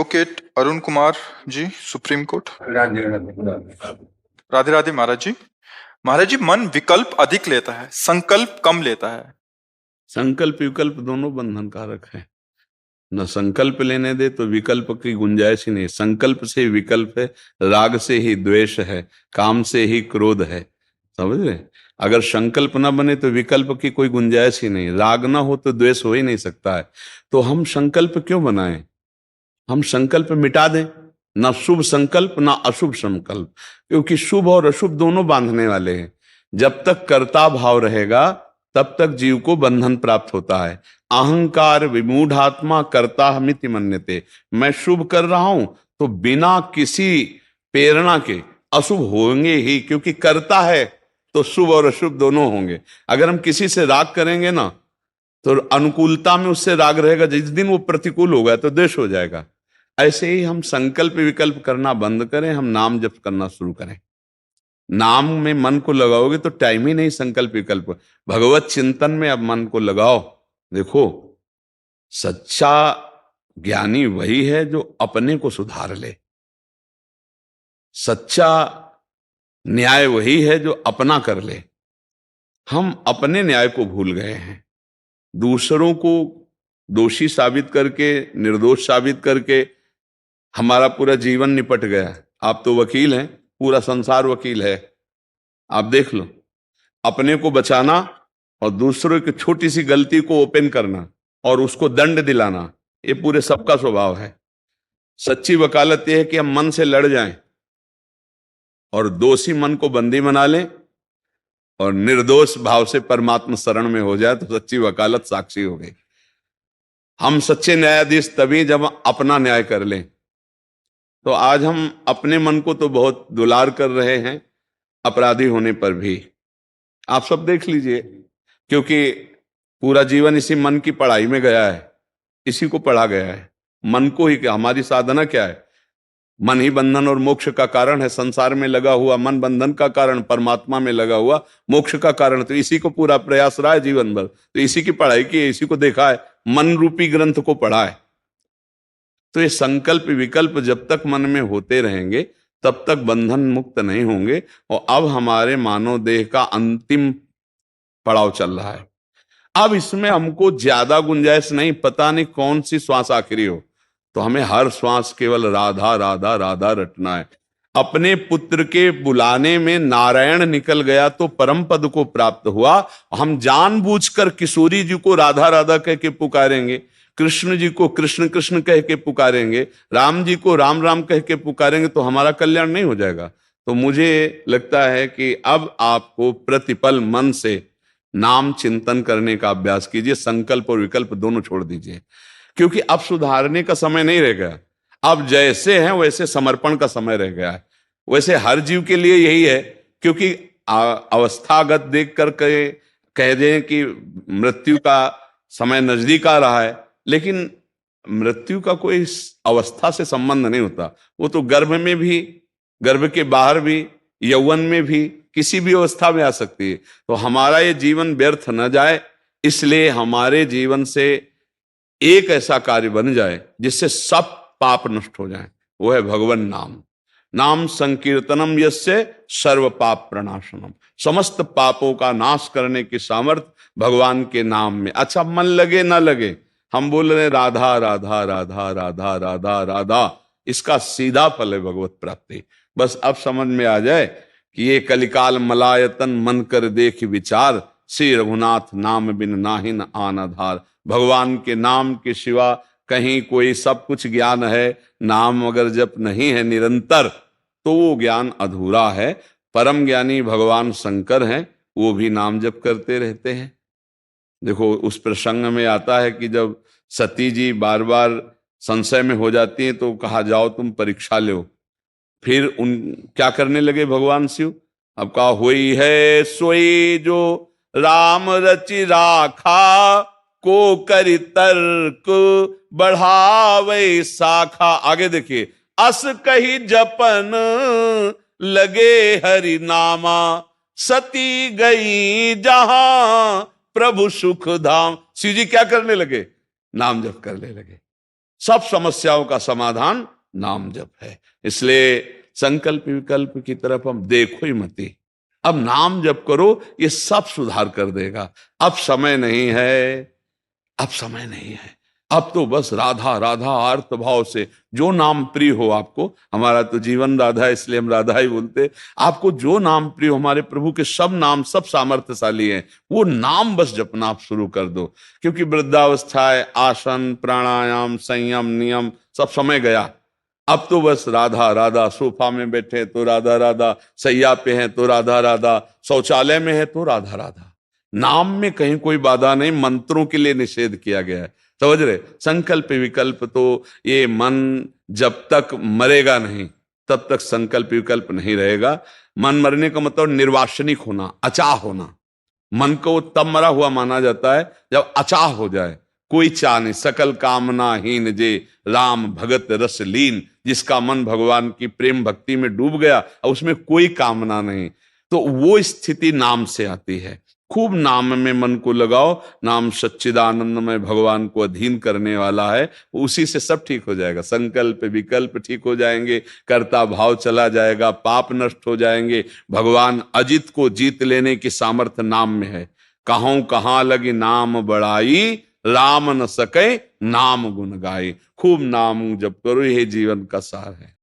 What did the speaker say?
Advocate Arun Kumar ji, supreme court. Radhe Radhe. Radhe Radhe महाराज जी। महाराज जी, मन विकल्प अधिक लेता है, संकल्प कम लेता है। संकल्प विकल्प दोनों बंधन कारक है। न संकल्प लेने दे तो विकल्प की गुंजाइश ही नहीं। संकल्प से ही विकल्प है, राग से ही द्वेष है, काम से ही क्रोध है। समझ रहे? अगर संकल्प ना बने तो विकल्प की कोई गुंजाइश ही नहीं। राग ना हो तो द्वेष हो ही नहीं सकता है। तो हम संकल्प क्यों बनाएं? हम संकल्प मिटा दें। ना शुभ संकल्प ना अशुभ संकल्प, क्योंकि शुभ और अशुभ दोनों बांधने वाले हैं। जब तक कर्ता भाव रहेगा तब तक जीव को बंधन प्राप्त होता है। अहंकार विमूढ़ात्मा कर्ता हमिति मन्यते। मैं शुभ कर रहा हूं तो बिना किसी प्रेरणा के अशुभ होंगे ही, क्योंकि कर्ता है तो शुभ और अशुभ दोनों होंगे। अगर हम किसी से राग करेंगे ना तो अनुकूलता में उससे राग रहेगा, जिस दिन वो प्रतिकूल होगा तो द्वेष हो जाएगा। ऐसे ही हम संकल्प विकल्प करना बंद करें, हम नाम जप करना शुरू करें। नाम में मन को लगाओगे तो टाइम ही नहीं संकल्प विकल्प। भगवत चिंतन में अब मन को लगाओ। देखो, सच्चा ज्ञानी वही है जो अपने को सुधार ले। सच्चा न्याय वही है जो अपना कर ले। हम अपने न्याय को भूल गए हैं। दूसरों को दोषी साबित करके, निर्दोष साबित करके हमारा पूरा जीवन निपट गया। आप तो वकील हैं, पूरा संसार वकील है। आप देख लो, अपने को बचाना और दूसरों की छोटी सी गलती को ओपन करना और उसको दंड दिलाना, ये पूरे सबका स्वभाव है। सच्ची वकालत यह है कि हम मन से लड़ जाएं और दोषी मन को बंदी बना लें और निर्दोष भाव से परमात्मा शरण में हो जाए, तो सच्ची वकालत साक्षी हो गई। हम सच्चे न्यायाधीश तभी जब अपना न्याय कर लें। तो आज हम अपने मन को तो बहुत दुलार कर रहे हैं, अपराधी होने पर भी। आप सब देख लीजिए, क्योंकि पूरा जीवन इसी मन की पढ़ाई में गया है, इसी को पढ़ा गया है। मन को ही, हमारी साधना क्या है? मन ही बंधन और मोक्ष का कारण है। संसार में लगा हुआ मन बंधन का कारण, परमात्मा में लगा हुआ मोक्ष का कारण। तो इसी को पूरा प्रयास रहा है जीवन भर। तो इसी की पढ़ाई की है, इसी को देखा है, मन रूपी ग्रंथ को पढ़ा है। तो ये संकल्प विकल्प जब तक मन में होते रहेंगे तब तक बंधन मुक्त नहीं होंगे। और अब हमारे मानव देह का अंतिम पड़ाव चल रहा है। अब इसमें हमको ज्यादा गुंजाइश नहीं, पता नहीं कौन सी श्वास आखिरी हो, तो हमें हर श्वास केवल राधा राधा राधा रटना है। अपने पुत्र के बुलाने में नारायण निकल गया तो परम पद को प्राप्त हुआ। हम जानबूझकर किशोरी जी को राधा राधा कह के पुकारेंगे, कृष्ण जी को कृष्ण कृष्ण कह के पुकारेंगे, राम जी को राम राम कह के पुकारेंगे, तो हमारा कल्याण नहीं हो जाएगा। तो मुझे लगता है कि अब आपको प्रतिपल मन से नाम चिंतन करने का अभ्यास कीजिए। संकल्प और विकल्प दोनों छोड़ दीजिए, क्योंकि अब सुधारने का समय नहीं रह गया। अब जैसे हैं वैसे समर्पण का समय रह गया है। वैसे हर जीव के लिए यही है, क्योंकि अवस्थागत देख कर कह दें कि मृत्यु का समय नजदीक आ रहा है, लेकिन मृत्यु का कोई अवस्था से संबंध नहीं होता। वो तो गर्भ में भी, गर्भ के बाहर भी, यौवन में भी, किसी भी अवस्था में आ सकती है। तो हमारा ये जीवन व्यर्थ न जाए, इसलिए हमारे जीवन से एक ऐसा कार्य बन जाए जिससे सब पाप नष्ट हो जाए। वो है भगवान नाम। नाम संकीर्तनम यस्य सर्व पाप प्रणाशनम। समस्त पापों का नाश करने की सामर्थ्य भगवान के नाम में। अच्छा, मन लगे ना लगे, हम बोल रहे राधा राधा राधा राधा राधा राधा, इसका सीधा फल है भगवत प्राप्ति। बस अब समझ में आ जाए कि ये कलिकाल मलायतन मन कर देख विचार, श्री रघुनाथ नाम बिन नाहिन आन आधार। भगवान के नाम के सिवा कहीं कोई सब कुछ ज्ञान है, नाम अगर जप नहीं है निरंतर तो वो ज्ञान अधूरा है। परम ज्ञानी भगवान शंकर हैं, वो भी नाम जप करते रहते हैं। देखो, उस प्रसंग में आता है कि जब सती जी बार बार संशय में हो जाती हैं तो कहा जाओ तुम परीक्षा लो। फिर उन क्या करने लगे भगवान शिव? अब कहा, हुई है सोई जो राम रचि राखा, को करि तर्क बढ़ावे शाखा। आगे देखिए, अस कही जपन लगे हरि नामा, सती गई जहां प्रभु सुख धाम। शिव जी क्या करने लगे? नाम जप करने लगे। सब समस्याओं का समाधान नाम जप है। इसलिए संकल्प विकल्प की तरफ हम देखो ही मती, अब नाम जप करो, ये सब सुधार कर देगा। अब समय नहीं है, अब समय नहीं है, अब तो बस राधा राधा आर्त भाव से जो नाम प्रिय हो आपको, हमारा तो जीवन राधा है इसलिए हम राधा ही बोलते, आपको जो नाम प्रिय हो, हमारे प्रभु के सब नाम सब सामर्थ्यशाली हैं, वो नाम बस जपना आप शुरू कर दो। क्योंकि वृद्धावस्था है, आसन प्राणायाम संयम नियम सब समय गया, अब तो बस राधा राधा, सोफा में बैठे तो राधा राधा, सैया पे हैं तो राधा राधा, शौचालय में है तो राधा राधा। नाम में कहीं कोई बाधा नहीं, मंत्रों के लिए निषेध किया गया है, समझ रहे। संकल्प विकल्प तो ये मन जब तक मरेगा नहीं तब तक संकल्प विकल्प नहीं रहेगा। मन मरने का मतलब निर्वासनिक होना, अचाह होना। मन को तब मरा हुआ माना जाता है जब अचाह हो जाए, कोई चाह नहीं, सकल कामनाहीन जे राम भगत रस लीन, जिसका मन भगवान की प्रेम भक्ति में डूब गया और उसमें कोई कामना नहीं, तो वो स्थिति नाम से आती है। खूब नाम में मन को लगाओ, नाम सच्चिदानंद में भगवान को अधीन करने वाला है, उसी से सब ठीक हो जाएगा। संकल्प विकल्प ठीक हो जाएंगे, कर्ता भाव चला जाएगा, पाप नष्ट हो जाएंगे। भगवान अजित को जीत लेने की सामर्थ्य नाम में है। कहूं कहां लगी नाम बड़ाई, राम न सके नाम गुण गाई। खूब नाम जप करो, यही जीवन का सार है।